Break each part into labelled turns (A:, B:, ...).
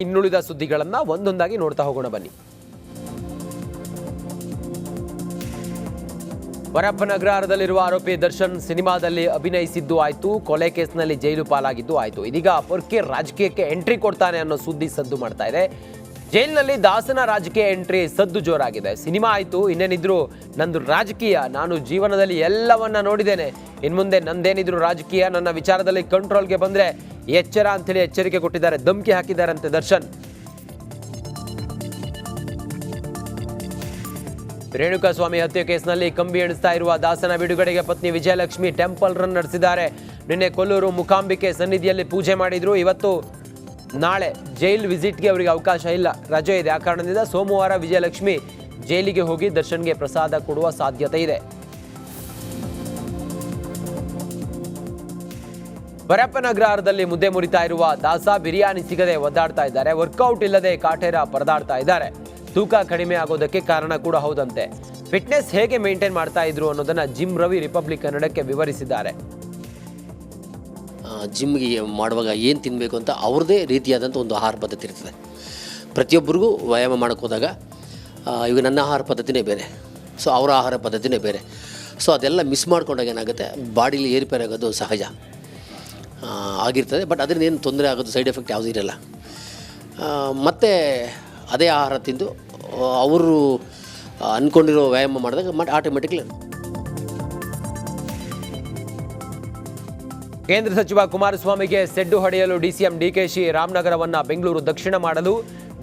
A: ಇನ್ನುಳಿದ ಸುದ್ದಿಗಳನ್ನು ಒಂದೊಂದಾಗಿ ನೋಡ್ತಾ ಹೋಗೋಣ ಬನ್ನಿ. ವರಪ್ಪನ ಅಗ್ರಹಾರದಲ್ಲಿರುವ ಆರೋಪಿ ದರ್ಶನ್ ಸಿನಿಮಾದಲ್ಲಿ ಅಭಿನಯಿಸಿದ್ದು ಆಯ್ತು, ಕೊಲೆ ಕೇಸ್ನಲ್ಲಿ ಜೈಲು ಪಾಲಾಗಿದ್ದು ಆಯ್ತು. ಇದೀಗ ಪೊರ್ಕೆ ರಾಜಕೀಯಕ್ಕೆ ಎಂಟ್ರಿ ಕೊಡ್ತಾನೆ ಅನ್ನೋ ಸುದ್ದಿ ಸದ್ದು ಮಾಡ್ತಾ ಇದೆ. ಜೈಲಿನಲ್ಲಿ ದಾಸನ ರಾಜಕೀಯ ಎಂಟ್ರಿ ಸದ್ದು ಜೋರಾಗಿದೆ. ಸಿನಿಮಾ ಆಯ್ತು, ಇನ್ನೇನಿದ್ರು ನಂದು ರಾಜಕೀಯ, ನಾನು ಜೀವನದಲ್ಲಿ ಎಲ್ಲವನ್ನ ನೋಡಿದ್ದೇನೆ, ಇನ್ಮುಂದೆ ನಂದೇನಿದ್ರು ರಾಜಕೀಯ, ನನ್ನ ವಿಚಾರದಲ್ಲಿ ಕಂಟ್ರೋಲ್ಗೆ ಬಂದ್ರೆ ಎಚ್ಚರ ಅಂತೇಳಿ ಎಚ್ಚರಿಕೆ ಕೊಟ್ಟಿದ್ದಾರೆ, ಧಮಕಿ ಹಾಕಿದ್ದಾರಂತೆ ದರ್ಶನ್. ರೇಣುಕಾಸ್ವಾಮಿ ಹತ್ಯೆ ಕೇಸ್ನಲ್ಲಿ ಕಂಬಿ ಎಣಿಸ್ತಾ ಇರುವ ದಾಸನ ಬಿಡುಗಡೆಗೆ ಪತ್ನಿ ವಿಜಯಲಕ್ಷ್ಮಿ ಟೆಂಪಲ್ ರನ್ ನಡೆಸಿದ್ದಾರೆ. ನಿನ್ನೆ ಕೊಲ್ಲೂರು ಮುಕಾಂಬಿಕೆ ಸನ್ನಿಧಿಯಲ್ಲಿ ಪೂಜೆ ಮಾಡಿದ್ರು. ಇವತ್ತು ನಾಳೆ ಜೈಲ್ ವಿಸಿಟ್ಗೆ ಅವರಿಗೆ ಅವಕಾಶ ಇಲ್ಲ, ರಜೆ ಇದೆ. ಆ ಕಾರಣದಿಂದ ಸೋಮವಾರ ವಿಜಯಲಕ್ಷ್ಮಿ ಜೈಲಿಗೆ ಹೋಗಿ ದರ್ಶನ್ಗೆ ಪ್ರಸಾದ ಕೊಡುವ ಸಾಧ್ಯತೆ ಇದೆ. ವರಪ್ಪನ ಅಗ್ರಹಾರದಲ್ಲಿ ಮುದ್ದೆ ಮುರಿತಾ ಇರುವ ದಾಸ ಬಿರಿಯಾನಿ ಸಿಗದೆ ಒದ್ದಾಡ್ತಾ ಇದ್ದಾರೆ. ವರ್ಕೌಟ್ ಇಲ್ಲದೆ ಕಾಟೇರ ಪರದಾಡ್ತಾ ಇದ್ದಾರೆ. ತೂಕ ಕಡಿಮೆ ಆಗೋದಕ್ಕೆ ಕಾರಣ ಕೂಡ ಹೌದಂತೆ. ಫಿಟ್ನೆಸ್ ಹೇಗೆ ಮೇಂಟೈನ್ ಮಾಡ್ತಾ ಇದ್ರು ಅನ್ನೋದನ್ನ ಜಿಮ್ ರವಿ ರಿಪಬ್ಲಿಕ್ ಕನ್ನಡಕ್ಕೆ ವಿವರಿಸಿದ್ದಾರೆ.
B: ಜಿಮ್ಗೆ ಮಾಡುವಾಗ ಏನು ತಿನ್ನಬೇಕು ಅಂತ ಅವ್ರದ್ದೇ ರೀತಿಯಾದಂಥ ಒಂದು ಆಹಾರ ಪದ್ಧತಿ ಇರ್ತದೆ. ಪ್ರತಿಯೊಬ್ಬರಿಗೂ ವ್ಯಾಯಾಮ ಮಾಡೋಕ್ಕೆ ಹೋದಾಗ ಈಗ ನನ್ನ ಆಹಾರ ಪದ್ಧತಿನೇ ಬೇರೆ, ಸೊ ಅವರ ಆಹಾರ ಪದ್ಧತಿನೇ ಬೇರೆ. ಸೊ ಅದೆಲ್ಲ ಮಿಸ್ ಮಾಡ್ಕೊಂಡಾಗ ಏನಾಗುತ್ತೆ, ಬಾಡಿಲಿ ಏರ್ಪೇರ್ ಆಗೋದು ಸಹಜ ಆಗಿರ್ತದೆ. ಬಟ್ ಅದರಿಂದ ಏನು ತೊಂದರೆ ಆಗೋದು, ಸೈಡ್ ಎಫೆಕ್ಟ್ ಯಾವುದೂ ಇರಲ್ಲ. ಮತ್ತು ಅದೇ ಆಹಾರ ತಿಂದು ಅವರು ಅಂದ್ಕೊಂಡಿರೋ ವ್ಯಾಯಾಮ ಮಾಡಿದಾಗ ಆಟೋಮೆಟಿಕ್ಲಿ.
A: ಕೇಂದ್ರ ಸಚಿವ ಕುಮಾರಸ್ವಾಮಿಗೆ ಸೆಡ್ಡು ಹೊಡೆಯಲು ಡಿಸಿಎಂ ಡಿಕೆಶಿ ರಾಮನಗರವನ್ನ ಬೆಂಗಳೂರು ದಕ್ಷಿಣ ಮಾಡಲು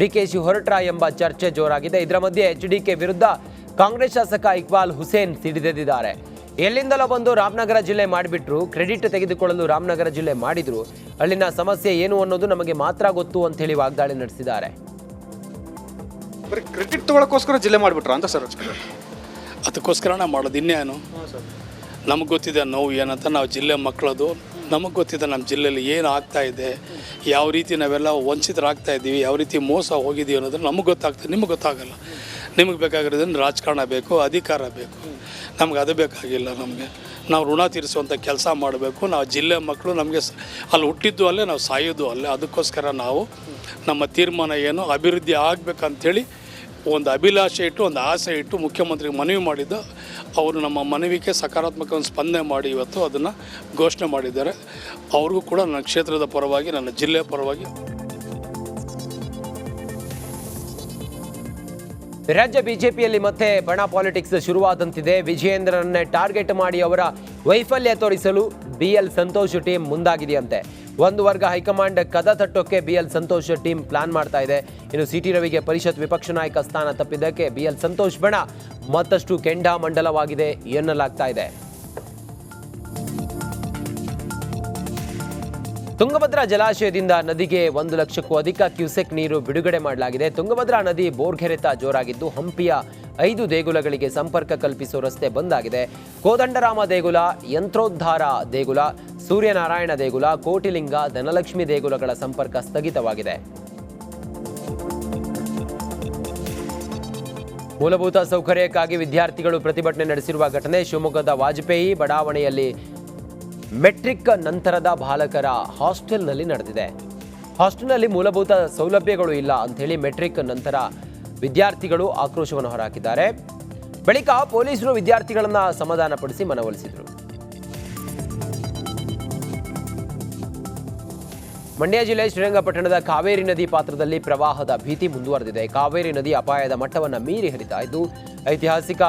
A: ಡಿಕೆಶಿ ಹೊರಟ್ರ ಎಂಬ ಚರ್ಚೆ ಜೋರಾಗಿದೆ. ಇದರ ಮಧ್ಯೆ ಎಚ್ಡಿಕೆ ವಿರುದ್ಧ ಕಾಂಗ್ರೆಸ್ ಶಾಸಕ ಇಕ್ಬಾಲ್ ಹುಸೇನ್ ಸಿಡಿದೆದ್ದಿದ್ದಾರೆ. ಎಲ್ಲಿಂದಲೋ ಬಂದು ರಾಮನಗರ ಜಿಲ್ಲೆ ಮಾಡಿಬಿಟ್ರು, ಕ್ರೆಡಿಟ್ ತೆಗೆದುಕೊಳ್ಳಲು ರಾಮನಗರ ಜಿಲ್ಲೆ ಮಾಡಿದ್ರು, ಅಲ್ಲಿನ ಸಮಸ್ಯೆ ಏನು ಅನ್ನೋದು ನಮಗೆ ಮಾತ್ರ ಗೊತ್ತು ಅಂತ ಹೇಳಿ ವಾಗ್ದಾಳಿ ನಡೆಸಿದ್ದಾರೆ.
C: ಕ್ರೆಡಿಟ್ ತಗೊಳ್ಳೋಕ್ಕೋಸ್ಕರ ಜಿಲ್ಲೆ ಮಾಡಿಬಿಟ್ರ ಅಂತ ಸರ್?
D: ಅದಕ್ಕೋಸ್ಕರನೇ ಮಾಡೋದು, ಇನ್ನೇನು. ನಮಗೆ ಗೊತ್ತಿದೆ ನೋವು ಏನಂತ. ನಾವು ಜಿಲ್ಲೆ ಮಕ್ಕಳದು, ನಮಗೆ ಗೊತ್ತಿದೆ ನಮ್ಮ ಜಿಲ್ಲೆಯಲ್ಲಿ ಏನು ಆಗ್ತಾಯಿದೆ, ಯಾವ ರೀತಿ ನಾವೆಲ್ಲ ವಂಚಿತರಾಗ್ತಾ ಇದ್ದೀವಿ, ಯಾವ ರೀತಿ ಮೋಸ ಹೋಗಿದ್ದೀವಿ ಅನ್ನೋದು ನಮಗೆ ಗೊತ್ತಾಗ್ತದೆ. ನಿಮಗೆ ಗೊತ್ತಾಗಲ್ಲ. ನಿಮಗೆ ಬೇಕಾಗಿರೋದ್ರಿಂದ ರಾಜಕಾರಣ ಬೇಕು, ಅಧಿಕಾರ ಬೇಕು. ನಮ್ಗೆ ಅದು ಬೇಕಾಗಿಲ್ಲ. ನಮಗೆ ನಾವು ಋಣ ತೀರಿಸುವಂಥ ಕೆಲಸ ಮಾಡಬೇಕು. ನಾವು ಜಿಲ್ಲೆ ಮಕ್ಕಳು, ನಮಗೆ ಅಲ್ಲಿ ಹುಟ್ಟಿದ್ದು ಅಲ್ಲೇ, ನಾವು ಸಾಯೋದು ಅಲ್ಲೇ. ಅದಕ್ಕೋಸ್ಕರ ನಾವು ನಮ್ಮ ತೀರ್ಮಾನ ಏನು, ಅಭಿವೃದ್ಧಿ ಆಗಬೇಕಂತೇಳಿ ಒಂದು ಅಭಿಲಾಷೆ ಇಟ್ಟು, ಒಂದು ಆಸೆ ಇಟ್ಟು ಮುಖ್ಯಮಂತ್ರಿಗೆ ಮನವಿ ಮಾಡಿದ್ದು. ಅವರು ನಮ್ಮ ಮನವಿಗೆ ಸಕಾರಾತ್ಮಕ ಒಂದು ಸ್ಪಂದನೆ ಮಾಡಿ ಇವತ್ತು ಅದನ್ನು ಘೋಷಣೆ ಮಾಡಿದ್ದಾರೆ. ಅವ್ರಿಗೂ ಕೂಡ ನನ್ನ ಕ್ಷೇತ್ರದ ಪರವಾಗಿ, ನನ್ನ ಜಿಲ್ಲೆಯ ಪರವಾಗಿ.
A: ರಾಜ್ಯ ಬಿಜೆಪಿಯಲ್ಲಿ ಮತ್ತೆ ಬಣ ಪಾಲಿಟಿಕ್ಸ್ ಶುರುವಾದಂತಿದೆ. ವಿಜಯೇಂದ್ರನನ್ನೇ ಟಾರ್ಗೆಟ್ ಮಾಡಿ ಅವರ ವೈಫಲ್ಯ ತೋರಿಸಲು ಬಿಎಲ್ ಸಂತೋಷ್ ಟೀಮ್ ಮುಂದಾಗಿದೆಯಂತೆ. ಒಂದು ವರ್ಗ ಹೈಕಮಾಂಡ್ ಕದ ತಟ್ಟೋಕೆ ಬಿಎಲ್ ಸಂತೋಷ್ ಟೀಮ್ ಪ್ಲಾನ್ ಮಾಡ್ತಾ ಇದೆ. ಇನ್ನು ಸಿಟಿ ರವಿಗೆ ಪರಿಷತ್ ವಿಪಕ್ಷ ನಾಯಕ ಸ್ಥಾನ ತಪ್ಪಿದ್ದಕ್ಕೆ ಬಿಎಲ್ ಸಂತೋಷ್ ಬಣ ಮತ್ತಷ್ಟು ಕೆಂಡಾಮಂಡಲವಾಗಿದೆ ಎನ್ನಲಾಗ್ತಾ ಇದೆ. ತುಂಗಭದ್ರಾ ಜಲಾಶಯದಿಂದ ನದಿಗೆ 1 ಲಕ್ಷಕ್ಕೂ ಅಧಿಕ ಕ್ಯೂಸೆಕ್ ನೀರು ಬಿಡುಗಡೆ ಮಾಡಲಾಗಿದೆ. ತುಂಗಭದ್ರಾ ನದಿ ಬೋರ್ಗೆರೆತ ಜೋರಾಗಿದ್ದು ಹಂಪಿಯ 5 ದೇಗುಲಗಳಿಗೆ ಸಂಪರ್ಕ ಕಲ್ಪಿಸುವ ರಸ್ತೆ ಬಂದಾಗಿದೆ. ಕೋದಂಡರಾಮ ದೇಗುಲ, ಯಂತ್ರೋದ್ಧಾರ ದೇಗುಲ, ಸೂರ್ಯನಾರಾಯಣ ದೇಗುಲ, ಕೋಟಿಲಿಂಗ, ಧನಲಕ್ಷ್ಮಿ ದೇಗುಲಗಳ ಸಂಪರ್ಕ ಸ್ಥಗಿತವಾಗಿದೆ. ಮೂಲಭೂತ ಸೌಕರ್ಯಕ್ಕಾಗಿ ವಿದ್ಯಾರ್ಥಿಗಳು ಪ್ರತಿಭಟನೆ ನಡೆಸಿರುವ ಘಟನೆ ಶಿವಮೊಗ್ಗದ ವಾಜಪೇಯಿ ಬಡಾವಣೆಯಲ್ಲಿ ಮೆಟ್ರಿಕ್ ನಂತರದ ಬಾಲಕರ ಹಾಸ್ಟೆಲ್ನಲ್ಲಿ ನಡೆದಿದೆ. ಹಾಸ್ಟೆಲ್ನಲ್ಲಿ ಮೂಲಭೂತ ಸೌಲಭ್ಯಗಳು ಇಲ್ಲ ಅಂಥೇಳಿ ಮೆಟ್ರಿಕ್ ನಂತರ ವಿದ್ಯಾರ್ಥಿಗಳು ಆಕ್ರೋಶವನ್ನು ಹೊರಹಾಕಿದ್ದಾರೆ. ಬಳಿಕ ಪೊಲೀಸರು ವಿದ್ಯಾರ್ಥಿಗಳನ್ನ ಸಮಾಧಾನಪಡಿಸಿ ಮನವೊಲಿಸಿದರು. ಮಂಡ್ಯ ಜಿಲ್ಲೆ ಶ್ರೀರಂಗಪಟ್ಟಣದ ಕಾವೇರಿ ನದಿ ಪಾತ್ರದಲ್ಲಿ ಪ್ರವಾಹದ ಭೀತಿ ಮುಂದುವರೆದಿದೆ. ಕಾವೇರಿ ನದಿ ಅಪಾಯದ ಮಟ್ಟವನ್ನು ಮೀರಿ ಹರಿತಾ ಇದ್ದು ಐತಿಹಾಸಿಕ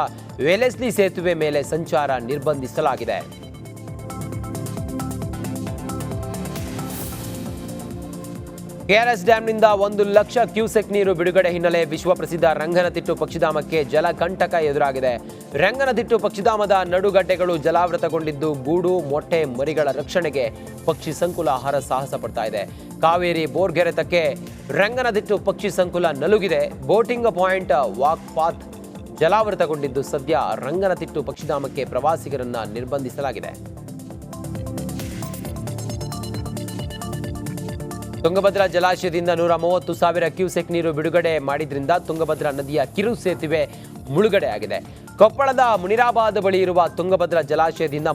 A: ವೆಲೆಸ್ಲಿ ಸೇತುವೆ ಮೇಲೆ ಸಂಚಾರ ನಿರ್ಬಂಧಿಸಲಾಗಿದೆ. ಕೆಆರ್ಎಸ್ ಡ್ಯಾಂನಿಂದ 1 ಲಕ್ಷ ಕ್ಯೂಸೆಕ್ ನೀರು ಬಿಡುಗಡೆ ಹಿನ್ನೆಲೆ ವಿಶ್ವ ಪ್ರಸಿದ್ಧ ರಂಗನತಿಟ್ಟು ಪಕ್ಷಿಧಾಮಕ್ಕೆ ಜಲಕಂಟಕ ಎದುರಾಗಿದೆ. ರಂಗನತಿಟ್ಟು ಪಕ್ಷಿಧಾಮದ ನಡುಗಡ್ಡೆಗಳು ಜಲಾವೃತಗೊಂಡಿದ್ದು ಗೂಡು, ಮೊಟ್ಟೆ, ಮರಿಗಳ ರಕ್ಷಣೆಗೆ ಪಕ್ಷಿ ಸಂಕುಲ ಹರಸಾಹಸ ಪಡ್ತಾ ಇದೆ. ಕಾವೇರಿ ಬೋರ್ಗೆರೆತಕ್ಕೆ ರಂಗನತಿಟ್ಟು ಪಕ್ಷಿ ಸಂಕುಲ ನಲುಗಿದೆ. ಬೋಟಿಂಗ್ ಪಾಯಿಂಟ್, ವಾಕ್ ಪಾತ್ ಜಲಾವೃತಗೊಂಡಿದ್ದು ಸದ್ಯ ರಂಗನತಿಟ್ಟು ಪಕ್ಷಿಧಾಮಕ್ಕೆ ಪ್ರವಾಸಿಗರನ್ನ ನಿರ್ಬಂಧಿಸಲಾಗಿದೆ. ತುಂಗಭದ್ರಾ ಜಲಾಶಯದಿಂದ 130,000 ಕ್ಯೂಸೆಕ್ ನೀರು ಬಿಡುಗಡೆ ಮಾಡಿದ್ರಿಂದ ತುಂಗಭದ್ರಾ ನದಿಯ ಕಿರು ಸೇತುವೆ ಮುಳುಗಡೆ ಆಗಿದೆ. ಕೊಪ್ಪಳದ ಮುನಿರಾಬಾದ್ ಬಳಿ ಇರುವ ತುಂಗಭದ್ರಾ ಜಲಾಶಯದಿಂದ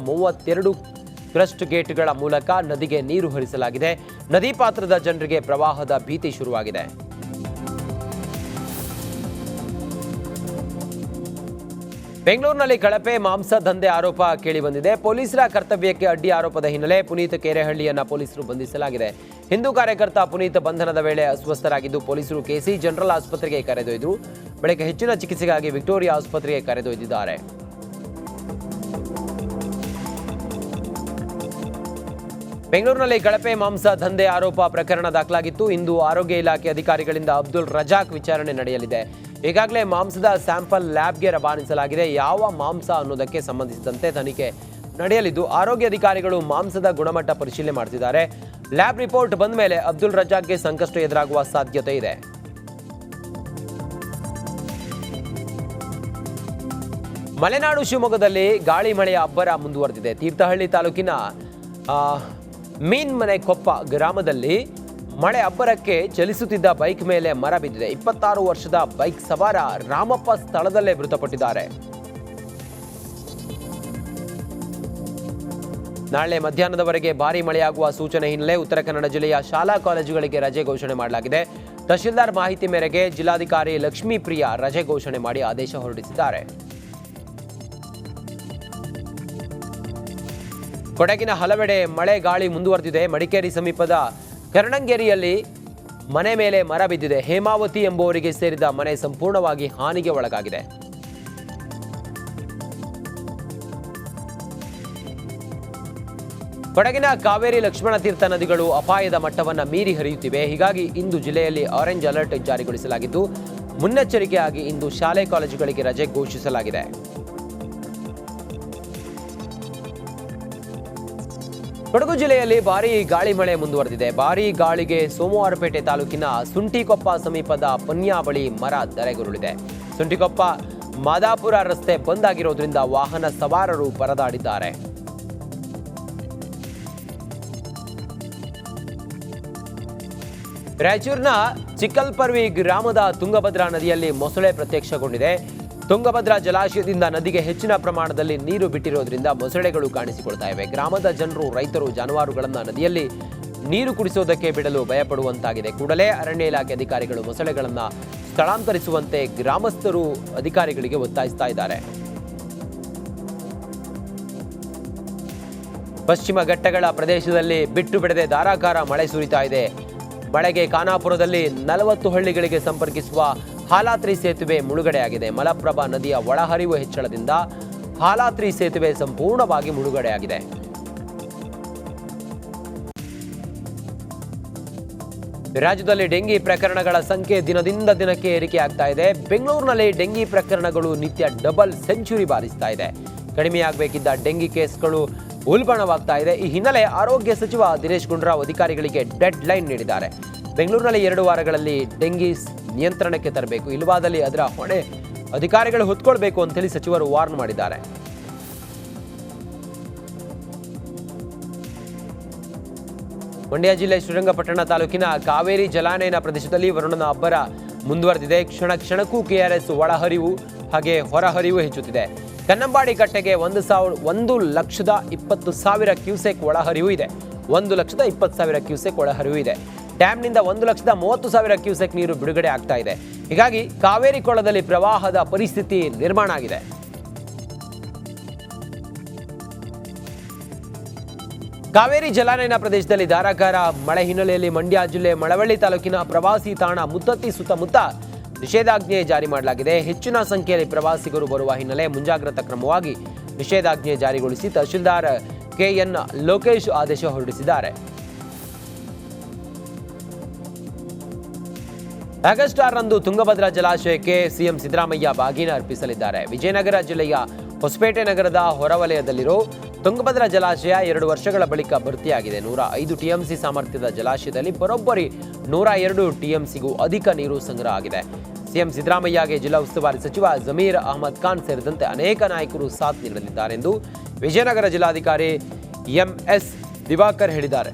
A: ಕ್ರಸ್ಟ್ ಗೇಟ್ಗಳ ಮೂಲಕ ನದಿಗೆ ನೀರು ಹರಿಸಲಾಗಿದೆ. ನದಿ ಪಾತ್ರದ ಜನರಿಗೆ ಪ್ರವಾಹದ ಭೀತಿ ಶುರುವಾಗಿದೆ. ಬೆಂಗಳೂರಿನಲ್ಲಿ ಕಳಪೆ ಮಾಂಸ ದಂಧೆ ಆರೋಪ ಕೇಳಿಬಂದಿದೆ. ಪೊಲೀಸರ ಕರ್ತವ್ಯಕ್ಕೆ ಅಡ್ಡಿ ಆರೋಪದ ಹಿನ್ನೆಲೆ ಪುನೀತ್ ಕೇರೆಹಳ್ಳಿಯನ್ನ ಪೊಲೀಸರು ಬಂಧಿಸಲಾಗಿದೆ. ಹಿಂದೂ ಕಾರ್ಯಕರ್ತ ಪುನೀತ್ ಬಂಧನದ ವೇಳೆ ಅಸ್ವಸ್ಥರಾಗಿದ್ದು ಪೊಲೀಸರು ಕೆಸಿ ಜನರಲ್ ಆಸ್ಪತ್ರೆಗೆ ಕರೆದೊಯ್ದರು. ಬಳಿಕ ಹೆಚ್ಚಿನ ಚಿಕಿತ್ಸೆಗಾಗಿ ವಿಕ್ಟೋರಿಯಾ ಆಸ್ಪತ್ರೆಗೆ ಕರೆದೊಯ್ದಿದ್ದಾರೆ. ಬೆಂಗಳೂರಿನಲ್ಲಿ ಕಳಪೆ ಮಾಂಸ ದಂಧೆ ಆರೋಪ ಪ್ರಕರಣ ದಾಖಲಾಗಿತ್ತು. ಇಂದು ಆರೋಗ್ಯ ಇಲಾಖೆ ಅಧಿಕಾರಿಗಳಿಂದ ಅಬ್ದುಲ್ ರಜಾಕ್ ವಿಚಾರಣೆ ನಡೆಯಲಿದೆ. ಈಗಾಗಲೇ ಮಾಂಸದ ಸ್ಯಾಂಪಲ್ ಲ್ಯಾಬ್ಗೆ ರವಾನಿಸಲಾಗಿದೆ. ಯಾವ ಮಾಂಸ ಅನ್ನೋದಕ್ಕೆ ಸಂಬಂಧಿಸಿದಂತೆ ತನಿಖೆ ನಡೆಯಲಿದ್ದು ಆರೋಗ್ಯ ಅಧಿಕಾರಿಗಳು ಮಾಂಸದ ಗುಣಮಟ್ಟ ಪರಿಶೀಲನೆ ಮಾಡುತ್ತಿದ್ದಾರೆ. ಲ್ಯಾಬ್ ರಿಪೋರ್ಟ್ ಬಂದ ಮೇಲೆ ಅಬ್ದುಲ್ ರಜಾಕ್ಗೆ ಸಂಕಷ್ಟ ಎದುರಾಗುವ ಸಾಧ್ಯತೆ ಇದೆ. ಮಲೆನಾಡು ಶಿವಮೊಗ್ಗದಲ್ಲಿ ಗಾಳಿ ಮಳೆಯ ಅಬ್ಬರ ಮುಂದುವರೆದಿದೆ. ತೀರ್ಥಹಳ್ಳಿ ತಾಲೂಕಿನ ಮೀನ್ಮನೆ ಕೊಪ್ಪ ಗ್ರಾಮದಲ್ಲಿ ಮಳೆ ಅಬ್ಬರಕ್ಕೆ ಚಲಿಸುತ್ತಿದ್ದ ಬೈಕ್ ಮೇಲೆ ಮರ ಬಿದ್ದಿದೆ. 26 ವರ್ಷದ ಬೈಕ್ ಸವಾರ ರಾಮಪ್ಪ ಸ್ಥಳದಲ್ಲೇ ಮೃತಪಟ್ಟಿದ್ದಾರೆ. ನಾಳೆ ಮಧ್ಯಾಹ್ನದವರೆಗೆ ಭಾರೀ ಮಳೆಯಾಗುವ ಸೂಚನೆ ಹಿನ್ನೆಲೆ ಉತ್ತರ ಕನ್ನಡ ಜಿಲ್ಲೆಯ ಶಾಲಾ ಕಾಲೇಜುಗಳಿಗೆ ರಜೆ ಘೋಷಣೆ ಮಾಡಲಾಗಿದೆ. ತಹಶೀಲ್ದಾರ್ ಮಾಹಿತಿ ಮೇರೆಗೆ ಜಿಲ್ಲಾಧಿಕಾರಿ ಲಕ್ಷ್ಮೀಪ್ರಿಯಾ ರಜೆ ಘೋಷಣೆ ಮಾಡಿ ಆದೇಶ ಹೊರಡಿಸಿದ್ದಾರೆ. ಕೊಡಗಿನ ಹಲವೆಡೆ ಮಳೆ ಗಾಳಿ ಮುಂದುವರೆದಿದೆ. ಮಡಿಕೇರಿ ಸಮೀಪದ ಕರ್ಣಂಗೇರಿಯಲ್ಲಿ ಮನೆ ಮೇಲೆ ಮರ ಬಿದ್ದಿದೆ. ಹೇಮಾವತಿ ಎಂಬುವರಿಗೆ ಸೇರಿದ ಮನೆ ಸಂಪೂರ್ಣವಾಗಿ ಹಾನಿಗೆ ಒಳಗಾಗಿದೆ. ಕೊಡಗಿನ ಕಾವೇರಿ ಲಕ್ಷ್ಮಣ ತೀರ್ಥ ನದಿಗಳು ಅಪಾಯದ ಮಟ್ಟವನ್ನು ಮೀರಿ ಹರಿಯುತ್ತಿವೆ. ಹೀಗಾಗಿ ಇಂದು ಜಿಲ್ಲೆಯಲ್ಲಿ ಆರೆಂಜ್ ಅಲರ್ಟ್ ಜಾರಿಗೊಳಿಸಲಾಗಿದ್ದು ಮುನ್ನೆಚ್ಚರಿಕೆಯಾಗಿ ಇಂದು ಶಾಲೆ ಕಾಲೇಜುಗಳಿಗೆ ರಜೆ ಘೋಷಿಸಲಾಗಿದೆ. ಕೊಡಗು ಜಿಲ್ಲೆಯಲ್ಲಿ ಭಾರೀ ಗಾಳಿ ಮಳೆ ಮುಂದುವರೆದಿದೆ. ಭಾರೀ ಗಾಳಿಗೆ ಸೋಮವಾರಪೇಟೆ ತಾಲೂಕಿನ ಸುಂಟಿಕೊಪ್ಪ ಸಮೀಪದ ಪನ್ಯಾ ಬಳಿ ಮರ ಧರೆಗುರುಳಿದೆ. ಸುಂಟಿಕೊಪ್ಪ ಮಾದಾಪುರ ರಸ್ತೆ ಬಂದ್ ಆಗಿರೋದ್ರಿಂದ ವಾಹನ ಸವಾರರು ಪರದಾಡಿದ್ದಾರೆ. ರಾಯಚೂರಿನ ಚಿಕ್ಕಲ್ಪರ್ವಿ ಗ್ರಾಮದ ತುಂಗಭದ್ರಾ ನದಿಯಲ್ಲಿ ಮೊಸಳೆ ಪ್ರತ್ಯಕ್ಷಗೊಂಡಿದೆ. ತುಂಗಭದ್ರಾ ಜಲಾಶಯದಿಂದ ನದಿಗೆ ಹೆಚ್ಚಿನ ಪ್ರಮಾಣದಲ್ಲಿ ನೀರು ಬಿಟ್ಟಿರೋದ್ರಿಂದ ಮೊಸಳೆಗಳು ಕಾಣಿಸಿಕೊಳ್ತಾ ಇವೆ. ಗ್ರಾಮದ ಜನರು, ರೈತರು ಜಾನುವಾರುಗಳನ್ನು ನದಿಯಲ್ಲಿ ನೀರು ಕುಡಿಸೋದಕ್ಕೆ ಬಿಡಲು ಭಯಪಡುವಂತಾಗಿದೆ. ಕೂಡಲೇ ಅರಣ್ಯ ಇಲಾಖೆ ಅಧಿಕಾರಿಗಳು ಮೊಸಳೆಗಳನ್ನು ಸ್ಥಳಾಂತರಿಸುವಂತೆ ಗ್ರಾಮಸ್ಥರು ಅಧಿಕಾರಿಗಳಿಗೆ ಒತ್ತಾಯಿಸ್ತಾ ಇದ್ದಾರೆ. ಪಶ್ಚಿಮ ಘಟ್ಟಗಳ ಪ್ರದೇಶದಲ್ಲಿ ಬಿಟ್ಟು ಬಿಡದೆ ಧಾರಾಕಾರ ಮಳೆ ಸುರಿತಾ ಇದೆ. ಮಳೆಗೆ ಖಾನಾಪುರದಲ್ಲಿ 40 ಹಳ್ಳಿಗಳಿಗೆ ಸಂಪರ್ಕಿಸುವ ಹಾಲಾತ್ರಿ ಸೇತುವೆ ಮುಳುಗಡೆಯಾಗಿದೆ. ಮಲಪ್ರಭಾ ನದಿಯ ಒಳಹರಿವು ಹೆಚ್ಚಳದಿಂದ ಹಾಲಾತ್ರಿ ಸೇತುವೆ ಸಂಪೂರ್ಣವಾಗಿ ಮುಳುಗಡೆಯಾಗಿದೆ. ರಾಜ್ಯದಲ್ಲಿ ಡೆಂಗಿ ಪ್ರಕರಣಗಳ ಸಂಖ್ಯೆ ದಿನದಿಂದ ದಿನಕ್ಕೆ ಏರಿಕೆಯಾಗ್ತಾ ಇದೆ. ಬೆಂಗಳೂರಿನಲ್ಲಿ ಡೆಂಗಿ ಪ್ರಕರಣಗಳು ನಿತ್ಯ ಡಬಲ್ ಸೆಂಚುರಿ ಬಾರಿಸ್ತಾ ಇದೆ. ಕಡಿಮೆಯಾಗಬೇಕಿದ್ದ ಡೆಂಗಿ ಕೇಸ್ಗಳು ಉಲ್ಬಣವಾಗ್ತಾ ಇದೆ. ಈ ಹಿನ್ನೆಲೆ ಆರೋಗ್ಯ ಸಚಿವ ದಿನೇಶ್ ಗುಂಡೂರಾವ್ ಅಧಿಕಾರಿಗಳಿಗೆ ಡೆಡ್ ಲೈನ್ ನೀಡಿದ್ದಾರೆ. ಬೆಂಗಳೂರಿನಲ್ಲಿ 2 ವಾರಗಳಲ್ಲಿ ಡೆಂಗಿ ನಿಯಂತ್ರಣಕ್ಕೆ ತರಬೇಕು, ಇಲ್ಲವಾದಲ್ಲಿ ಅದರ ಹೊಣೆ ಅಧಿಕಾರಿಗಳು ಹೊತ್ಕೊಳ್ಬೇಕು ಅಂತೇಳಿ ಸಚಿವರು ವಾರ್ನ್ ಮಾಡಿದ್ದಾರೆ. ಮಂಡ್ಯ ಜಿಲ್ಲೆ ಶ್ರೀರಂಗಪಟ್ಟಣ ತಾಲೂಕಿನ ಕಾವೇರಿ ಜಲಾನಯನ ಪ್ರದೇಶದಲ್ಲಿ ವರುಣನ ಅಬ್ಬರ ಮುಂದುವರೆದಿದೆ. ಕ್ಷಣ ಕ್ಷಣಕ್ಕೂ ಕೆಆರ್ಎಸ್ ಒಳಹರಿವು ಹಾಗೆ ಹೊರಹರಿವು ಹೆಚ್ಚುತ್ತಿದೆ. ಕನ್ನಂಬಾಡಿ ಕಟ್ಟೆಗೆ 1,20,000 ಕ್ಯೂಸೆಕ್ ಒಳಹರಿವು ಇದೆ. 1,20,000 ಕ್ಯೂಸೆಕ್ ಒಳಹರಿವು ಇದೆ. ಡ್ಯಾಂನಿಂದ 1,30,000 ಕ್ಯೂಸೆಕ್ ನೀರು ಬಿಡುಗಡೆ ಆಗ್ತಾ ಇದೆ. ಹೀಗಾಗಿ ಕಾವೇರಿ ಕೊಳದಲ್ಲಿ ಪ್ರವಾಹದ ಪರಿಸ್ಥಿತಿ ನಿರ್ಮಾಣ ಆಗಿದೆ. ಕಾವೇರಿ ಜಲಾನಯನ ಪ್ರದೇಶದಲ್ಲಿ ಧಾರಾಕಾರ ಮಳೆ ಹಿನ್ನೆಲೆಯಲ್ಲಿ ಮಂಡ್ಯ ಜಿಲ್ಲೆ ಮಳವಳ್ಳಿ ತಾಲೂಕಿನ ಪ್ರವಾಸಿ ತಾಣ ಮುತ್ತತ್ತಿ ಸುತ್ತಮುತ್ತ ನಿಷೇಧಾಜ್ಞೆ ಜಾರಿ ಮಾಡಲಾಗಿದೆ. ಹೆಚ್ಚಿನ ಸಂಖ್ಯೆಯಲ್ಲಿ ಪ್ರವಾಸಿಗರು ಬರುವ ಹಿನ್ನೆಲೆ ಮುಂಜಾಗ್ರತಾ ಕ್ರಮವಾಗಿ ನಿಷೇಧಾಜ್ಞೆ ಜಾರಿಗೊಳಿಸಿ ತಹಶೀಲ್ದಾರ್ ಕೆಎನ್ ಲೋಕೇಶ್ ಆದೇಶ ಹೊರಡಿಸಿದ್ದಾರೆ. ಆಗಸ್ಟ್ 6ರಂದು ತುಂಗಭದ್ರಾ ಜಲಾಶಯಕ್ಕೆ ಸಿಎಂ ಸಿದ್ದರಾಮಯ್ಯ ಬಾಗಿನ ಅರ್ಪಿಸಲಿದ್ದಾರೆ. ವಿಜಯನಗರ ಜಿಲ್ಲೆಯ ಹೊಸಪೇಟೆ ನಗರದ ಹೊರವಲಯದಲ್ಲಿರೋ ತುಂಗಭದ್ರಾ ಜಲಾಶಯ 2 ವರ್ಷಗಳ ಬಳಿಕ ಭರ್ತಿಯಾಗಿದೆ. 105 ಟಿಎಂಸಿ ಸಾಮರ್ಥ್ಯದ ಜಲಾಶಯದಲ್ಲಿ ಬರೋಬ್ಬರಿ 102 ಟಿಎಂಸಿಗೂ ಅಧಿಕ ನೀರು ಸಂಗ್ರಹ ಆಗಿದೆ. ಸಿಎಂ ಸಿದ್ದರಾಮಯ್ಯಗೆ ಜಿಲ್ಲಾ ಉಸ್ತುವಾರಿ ಸಚಿವ ಜಮೀರ್ ಅಹಮದ್ ಖಾನ್ ಸೇರಿದಂತೆ ಅನೇಕ ನಾಯಕರು ಸಾಥ್ ನೀಡಲಿದ್ದಾರೆ ಎಂದು ವಿಜಯನಗರ ಜಿಲ್ಲಾಧಿಕಾರಿ ಎಂಎಸ್ ದಿವಾಕರ್ ಹೇಳಿದ್ದಾರೆ.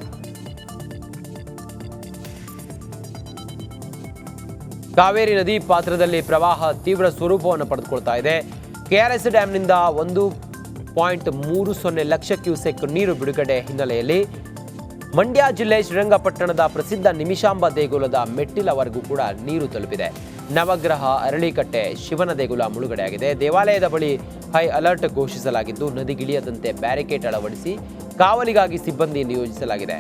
A: ಕಾವೇರಿ ನದಿ ಪಾತ್ರದಲ್ಲಿ ಪ್ರವಾಹ ತೀವ್ರ ಸ್ವರೂಪವನ್ನು ಪಡೆದುಕೊಳ್ತಾ ಇದೆ. ಕೆಆರ್ಎಸ್ ಡ್ಯಾಂನಿಂದ 0.30 ಲಕ್ಷ ಕ್ಯೂಸೆಕ್ ನೀರು ಬಿಡುಗಡೆ ಹಿನ್ನೆಲೆಯಲ್ಲಿ ಮಂಡ್ಯ ಜಿಲ್ಲೆ ಶ್ರೀರಂಗಪಟ್ಟಣದ ಪ್ರಸಿದ್ಧ ನಿಮಿಷಾಂಬ ದೇಗುಲದ ಮೆಟ್ಟಿಲವರೆಗೂ ಕೂಡ ನೀರು ತಲುಪಿದೆ. ನವಗ್ರಹ, ಅರಳಿಕಟ್ಟೆ, ಶಿವನ ದೇಗುಲ ಮುಳುಗಡೆಯಾಗಿದೆ. ದೇವಾಲಯದ ಬಳಿ ಹೈ ಅಲರ್ಟ್ ಘೋಷಿಸಲಾಗಿದ್ದು ನದಿಗಿಳಿಯದಂತೆ ಬ್ಯಾರಿಕೇಡ್ ಅಳವಡಿಸಿ ಕಾವಲಿಗಾಗಿ ಸಿಬ್ಬಂದಿ ನಿಯೋಜಿಸಲಾಗಿದೆ.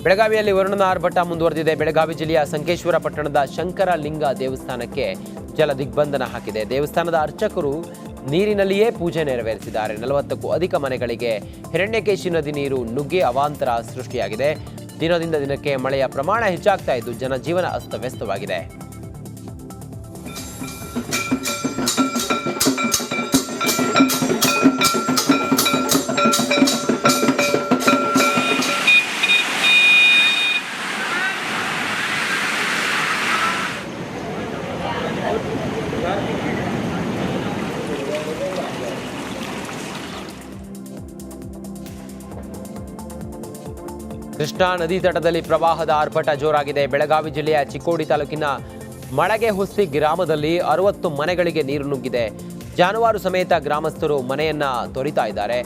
A: ಬೆಳಗಾವಿಯಲ್ಲಿ ವರುಣನ ಆರ್ಭಟ ಮುಂದುವರೆದಿದೆ. ಬೆಳಗಾವಿ ಜಿಲ್ಲೆಯ ಸಂಕೇಶ್ವರ ಪಟ್ಟಣದ ಶಂಕರಲಿಂಗ ದೇವಸ್ಥಾನಕ್ಕೆ ಜಲ ದಿಗ್ಬಂಧನ ಹಾಕಿದೆ. ದೇವಸ್ಥಾನದ ಅರ್ಚಕರು ನೀರಿನಲ್ಲಿಯೇ ಪೂಜೆ ನೆರವೇರಿಸಿದ್ದಾರೆ. 40ಕ್ಕೂ ಅಧಿಕ ಮನೆಗಳಿಗೆ ಹಿರಣ್ಯಕೇಶಿ ನದಿ ನೀರು ನುಗ್ಗಿ ಅವಾಂತರ ಸೃಷ್ಟಿಯಾಗಿದೆ. ದಿನದಿಂದ ದಿನಕ್ಕೆ ಮಳೆಯ ಪ್ರಮಾಣ ಹೆಚ್ಚಾಗ್ತಾ ಇದ್ದು ಜನಜೀವನ ಅಸ್ತವ್ಯಸ್ತವಾಗಿದೆ. ಕೃಷ್ಣಾ ನದಿ ತಟದಲ್ಲಿ ಪ್ರವಾಹದ ಆರ್ಭಟ ಜೋರಾಗಿದೆ. ಬೆಳಗಾವಿ ಜಿಲ್ಲೆಯ ಚಿಕ್ಕೋಡಿ ತಾಲೂಕಿನ ಮಳಗೆಹೊಸ್ತಿ ಗ್ರಾಮದಲ್ಲಿ 60 ಮನೆಗಳಿಗೆ ನೀರು ನುಗ್ಗಿದೆ. ಜಾನುವಾರು ಸಮೇತ ಗ್ರಾಮಸ್ಥರು ಮನೆಯನ್ನ ತೊರಿತಾ ಇದ್ದಾರೆ.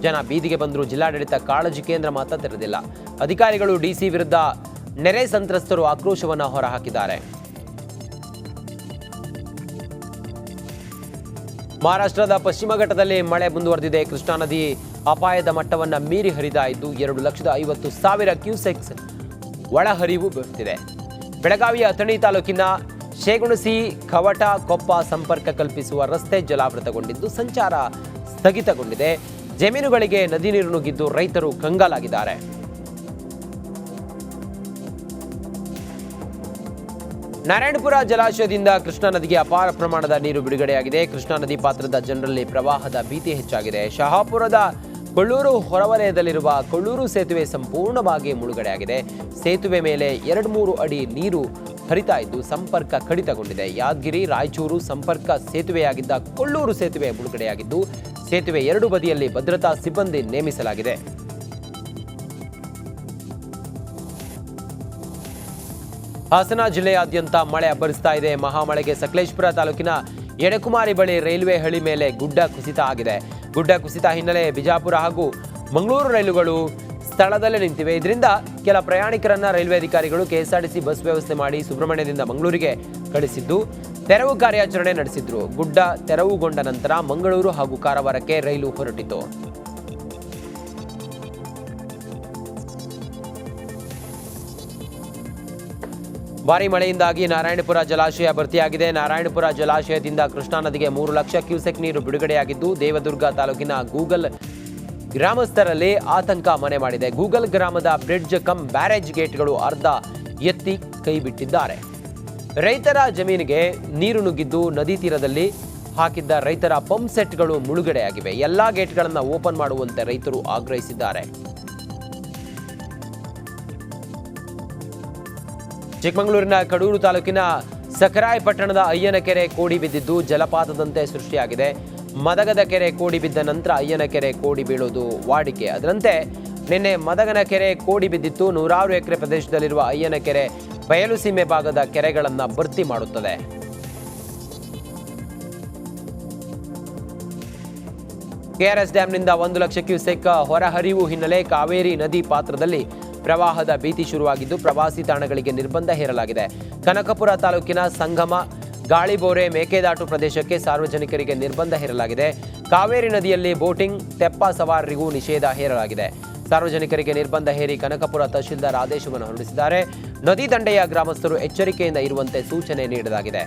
A: ಜನ ಬೀದಿಗೆ ಬಂದರೂ ಜಿಲ್ಲಾಡಳಿತ ಕಾಳಜಿ ಕೇಂದ್ರ ಮಾತ್ರ ತೆರೆದಿಲ್ಲ. ಅಧಿಕಾರಿಗಳು ಡಿಸಿ ವಿರುದ್ಧ ನೆರೆ ಸಂತ್ರಸ್ತರು ಆಕ್ರೋಶವನ್ನು ಹೊರಹಾಕಿದ್ದಾರೆ. ಮಹಾರಾಷ್ಟ್ರದ ಪಶ್ಚಿಮ ಘಟ್ಟದಲ್ಲಿ ಮಳೆ ಮುಂದುವರೆದಿದೆ. ಕೃಷ್ಣಾ ನದಿ ಅಪಾಯದ ಮಟ್ಟವನ್ನು ಮೀರಿ ಹರಿತಾ ಇದ್ದು 2,50,000 ಕ್ಯೂಸೆಕ್ಸ್ ಒಳಹರಿವು ಬರುತ್ತಿದೆ. ಬೆಳಗಾವಿಯ ಅಥಣಿ ತಾಲೂಕಿನ ಶೇಗುಣಸಿ ಕವಟ ಕೊಪ್ಪ ಸಂಪರ್ಕ ಕಲ್ಪಿಸುವ ರಸ್ತೆ ಜಲಾವೃತಗೊಂಡಿದ್ದು ಸಂಚಾರ ಸ್ಥಗಿತಗೊಂಡಿದೆ. ಜಮೀನುಗಳಿಗೆ ನದಿ ನೀರು ನುಗ್ಗಿದ್ದು ರೈತರು ಕಂಗಾಲಾಗಿದ್ದಾರೆ. ನಾರಾಯಣಪುರ ಜಲಾಶಯದಿಂದ ಕೃಷ್ಣಾ ನದಿಗೆ ಅಪಾರ ಪ್ರಮಾಣದ ನೀರು ಬಿಡುಗಡೆಯಾಗಿದೆ. ಕೃಷ್ಣಾ ನದಿ ಪಾತ್ರದ ಜನರಲ್ಲಿ ಪ್ರವಾಹದ ಭೀತಿ ಹೆಚ್ಚಾಗಿದೆ. ಶಹಾಪುರದ ಕೊಳ್ಳೂರು ಹೊರವಲಯದಲ್ಲಿರುವ ಕೊಳ್ಳೂರು ಸೇತುವೆ ಸಂಪೂರ್ಣವಾಗಿ ಮುಳುಗಡೆಯಾಗಿದೆ. ಸೇತುವೆ ಮೇಲೆ 2-3 ಅಡಿ ನೀರು ಹರಿತಾ ಇದ್ದು ಸಂಪರ್ಕ ಕಡಿತಗೊಂಡಿದೆ. ಯಾದಗಿರಿ ರಾಯಚೂರು ಸಂಪರ್ಕ ಸೇತುವೆಯಾಗಿದ್ದ ಕೊಳ್ಳೂರು ಸೇತುವೆ ಮುಳುಗಡೆಯಾಗಿದ್ದು ಸೇತುವೆ 2 ಬದಿಯಲ್ಲಿ ಭದ್ರತಾ ಸಿಬ್ಬಂದಿ ನೇಮಿಸಲಾಗಿದೆ. ಹಾಸನ ಜಿಲ್ಲೆಯಾದ್ಯಂತ ಮಳೆ ಅಬ್ಬರಿಸ್ತಾ ಇದೆ. ಮಹಾಮಳೆಗೆ ಸಕಲೇಶಪುರ ತಾಲೂಕಿನ ಎಡೆಕುಮಾರಿ ಬಳಿ ರೈಲ್ವೆ ಹಳಿ ಮೇಲೆ ಗುಡ್ಡ ಕುಸಿತ ಆಗಿದೆ. ಗುಡ್ಡ ಕುಸಿತ ಹಿನ್ನೆಲೆ ಬಿಜಾಪುರ ಹಾಗೂ ಮಂಗಳೂರು ರೈಲುಗಳು ಸ್ಥಳದಲ್ಲೇ ನಿಂತಿವೆ. ಇದರಿಂದ ಕೆಲ ಪ್ರಯಾಣಿಕರನ್ನ ರೈಲ್ವೆ ಅಧಿಕಾರಿಗಳು ಕೆಎಸ್ಆರ್ಟಿಸಿ ಬಸ್ ವ್ಯವಸ್ಥೆ ಮಾಡಿ ಸುಬ್ರಹ್ಮಣ್ಯದಿಂದ ಮಂಗಳೂರಿಗೆ ಕಳಿಸಿದ್ದು ತೆರವು ಕಾರ್ಯಾಚರಣೆ ನಡೆಸಿದ್ರು. ಗುಡ್ಡ ತೆರವುಗೊಂಡ ನಂತರ ಮಂಗಳೂರು ಹಾಗೂ ಕಾರವಾರಕ್ಕೆ ರೈಲು ಹೊರಟಿತು. ಭಾರೀ ಮಳೆಯಿಂದಾಗಿ ನಾರಾಯಣಪುರ ಜಲಾಶಯ ಭರ್ತಿಯಾಗಿದೆ. ನಾರಾಯಣಪುರ ಜಲಾಶಯದಿಂದ ಕೃಷ್ಣಾ ನದಿಗೆ 3 ಲಕ್ಷ ಕ್ಯೂಸೆಕ್ ನೀರು ಬಿಡುಗಡೆಯಾಗಿದ್ದು ದೇವದುರ್ಗ ತಾಲೂಕಿನ ಗೂಗಲ್ ಗ್ರಾಮಸ್ಥರಲ್ಲಿ ಆತಂಕ ಮನೆ ಮಾಡಿದೆ. ಗೂಗಲ್ ಗ್ರಾಮದ ಬ್ರಿಡ್ಜ್ ಕಮ್ ಬ್ಯಾರೇಜ್ ಗೇಟ್ಗಳು ಅರ್ಧ ಎತ್ತಿ ಕೈ ಬಿಟ್ಟಿದ್ದಾರೆ. ರೈತರ ಜಮೀನಿಗೆ ನೀರು ನುಗ್ಗಿದ್ದು ನದಿ ತೀರದಲ್ಲಿ ಹಾಕಿದ್ದ ರೈತರ ಪಂಪ್ ಸೆಟ್ಗಳು ಮುಳುಗಡೆಯಾಗಿವೆ. ಎಲ್ಲಾ ಗೇಟ್ಗಳನ್ನು ಓಪನ್ ಮಾಡುವಂತೆ ರೈತರು ಆಗ್ರಹಿಸಿದ್ದಾರೆ. ಚಿಕ್ಕಮಗಳೂರಿನ ಕಡೂರು ತಾಲೂಕಿನ ಸಖರಾಯ್ ಪಟ್ಟಣದ ಅಯ್ಯನ ಕೆರೆ ಕೋಡಿ ಬಿದ್ದಿದ್ದು ಜಲಪಾತದಂತೆ ಸೃಷ್ಟಿಯಾಗಿದೆ. ಮದಗದ ಕೆರೆ ಕೋಡಿ ಬಿದ್ದ ನಂತರ ಅಯ್ಯನ ಕೆರೆ ಕೋಡಿ ಬೀಳೋದು ವಾಡಿಕೆ. ಅದರಂತೆ ನಿನ್ನೆ ಮದಗನ ಕೆರೆ ಕೋಡಿ ಬಿದ್ದಿತ್ತು. 100 ಎಕರೆ ಪ್ರದೇಶದಲ್ಲಿರುವ ಅಯ್ಯನ ಕೆರೆ ಬಯಲು ಸೀಮೆ ಭಾಗದ ಕೆರೆಗಳನ್ನು ಭರ್ತಿ ಮಾಡುತ್ತದೆ. ಕೆಆರ್ಎಸ್ ಡ್ಯಾಂನಿಂದ 1 ಲಕ್ಷ ಕ್ಯೂಸೆಕ್ ಹೊರಹರಿವು ಹಿನ್ನೆಲೆ ಕಾವೇರಿ ನದಿ ಪಾತ್ರದಲ್ಲಿ ಪ್ರವಾಹದ ಭೀತಿ ಶುರುವಾಗಿದ್ದು ಪ್ರವಾಸಿ ತಾಣಗಳಿಗೆ ನಿರ್ಬಂಧ ಹೇರಲಾಗಿದೆ. ಕನಕಪುರ ತಾಲೂಕಿನ ಸಂಗಮ, ಗಾಳಿಬೋರೆ, ಮೇಕೆದಾಟು ಪ್ರದೇಶಕ್ಕೆ ಸಾರ್ವಜನಿಕರಿಗೆ ನಿರ್ಬಂಧ ಹೇರಲಾಗಿದೆ. ಕಾವೇರಿ ನದಿಯಲ್ಲಿ ಬೋಟಿಂಗ್, ತೆಪ್ಪ ಸವಾರರಿಗೂ ನಿಷೇಧ ಹೇರಲಾಗಿದೆ. ಸಾರ್ವಜನಿಕರಿಗೆ ನಿರ್ಬಂಧ ಹೇರಿ ಕನಕಪುರ ತಹಶೀಲ್ದಾರ್ ಆದೇಶವನ್ನು ಹೊರಡಿಸಿದ್ದಾರೆ. ನದಿ ದಂಡೆಯ ಗ್ರಾಮಸ್ಥರು ಎಚ್ಚರಿಕೆಯಿಂದ ಇರುವಂತೆ ಸೂಚನೆ ನೀಡಲಾಗಿದೆ.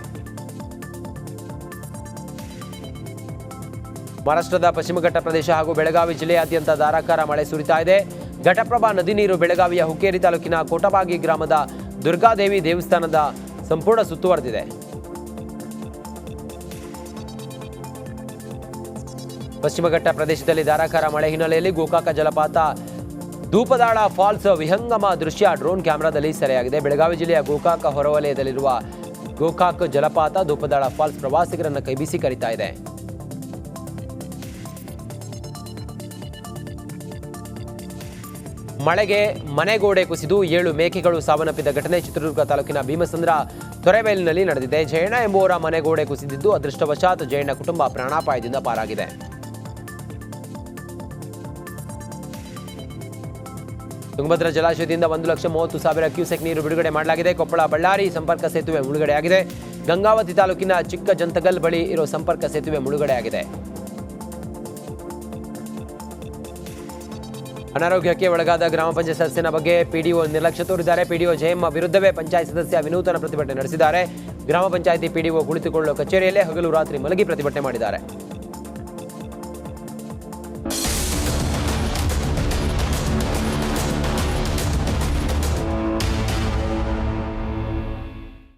A: ಮಹಾರಾಷ್ಟ್ರದ ಪಶ್ಚಿಮ ಘಟ್ಟ ಪ್ರದೇಶ ಹಾಗೂ ಬೆಳಗಾವಿ ಜಿಲ್ಲೆಯಾದ್ಯಂತ ಧಾರಾಕಾರ ಮಳೆ ಸುರಿತಾ ಇದೆ. ಘಟಪ್ರಭಾ ನದಿ ನೀರು ಬೆಳಗಾವಿಯ ಹುಕ್ಕೇರಿ ತಾಲೂಕಿನ ಕೋಟಬಾಗಿ ಗ್ರಾಮದ ದುರ್ಗಾದೇವಿ ದೇವಸ್ಥಾನದ ಸಂಪೂರ್ಣ ಸುತ್ತುವರೆದಿದೆ. ಪಶ್ಚಿಮ ಘಟ್ಟ ಪ್ರದೇಶದಲ್ಲಿ ಧಾರಾಕಾರ ಮಳೆ ಹಿನ್ನೆಲೆಯಲ್ಲಿ ಗೋಕಾಕ ಜಲಪಾತ, ಧೂಪದಾಳ ಫಾಲ್ಸ್ ವಿಹಂಗಮ ದೃಶ್ಯ ಡ್ರೋನ್ ಕ್ಯಾಮೆರಾದಲ್ಲಿ ಸೆರೆಯಾಗಿದೆ. ಬೆಳಗಾವಿ ಜಿಲ್ಲೆಯ ಗೋಕಾಕ ಹೊರವಲಯದಲ್ಲಿರುವ ಗೋಕಾಕ ಜಲಪಾತ, ಧೂಪದಾಳ ಫಾಲ್ಸ್ ಪ್ರವಾಸಿಗರನ್ನು ಕೈಬೀಸಿ ಕರೀತಾ ಇದೆ. ಮಳೆಗೆ ಮನೆಗೋಡೆ ಕುಸಿದು 7 ಮೇಕೆಗಳು ಸಾವನ್ನಪ್ಪಿದ ಘಟನೆ ಚಿತ್ರದುರ್ಗ ತಾಲೂಕಿನ ಭೀಮಸಂದ್ರ ತೊರೆಬೈಲಿನಲ್ಲಿ ನಡೆದಿದೆ. ಜಯಣ್ಣ ಎಂಬುವರ ಮನೆಗೋಡೆ ಕುಸಿದಿದ್ದು ಅದೃಷ್ಟವಶಾತ್ ಜಯಣ್ಣ ಕುಟುಂಬ ಪ್ರಾಣಾಪಾಯದಿಂದ ಪಾರಾಗಿದೆ. ತುಂಗಭದ್ರಾ ಜಲಾಶಯದಿಂದ 1,30,30,000 ಕ್ಯೂಸೆಕ್ ನೀರು ಬಿಡುಗಡೆ ಮಾಡಲಾಗಿದೆ. ಕೊಪ್ಪಳ ಬಳ್ಳಾರಿ ಸಂಪರ್ಕ ಸೇತುವೆ ಮುಳುಗಡೆಯಾಗಿದೆ. ಗಂಗಾವತಿ ತಾಲೂಕಿನ ಚಿಕ್ಕ ಜಂತಗಲ್ ಬಳಿ ಇರೋ ಸಂಪರ್ಕ ಸೇತುವೆ ಮುಳುಗಡೆಯಾಗಿದೆ. ಅನಾರೋಗ್ಯಕ್ಕೆ ಒಳಗಾದ ಗ್ರಾಮ ಪಂಚಾಯತ್ ಸದಸ್ಯನ ಬಗ್ಗೆ ಪಿಡಿಒ ನಿರ್ಲಕ್ಷ್ಯ ತೋರಿದ್ದಾರೆ. ಪಿಡಿಒ ಜಯಮ್ಮ ವಿರುದ್ಧವೇ ಪಂಚಾಯತ್ ಸದಸ್ಯ ವಿನೂತನ ಪ್ರತಿಭಟನೆ ನಡೆಸಿದ್ದಾರೆ. ಗ್ರಾಮ ಪಂಚಾಯಿತಿ ಪಿಡಿಒ ಕುಳಿತುಕೊಳ್ಳುವ ಕಚೇರಿಯಲ್ಲೇ ಹಗಲು ರಾತ್ರಿ ಮಲಗಿ ಪ್ರತಿಭಟನೆ ಮಾಡಿದ್ದಾರೆ.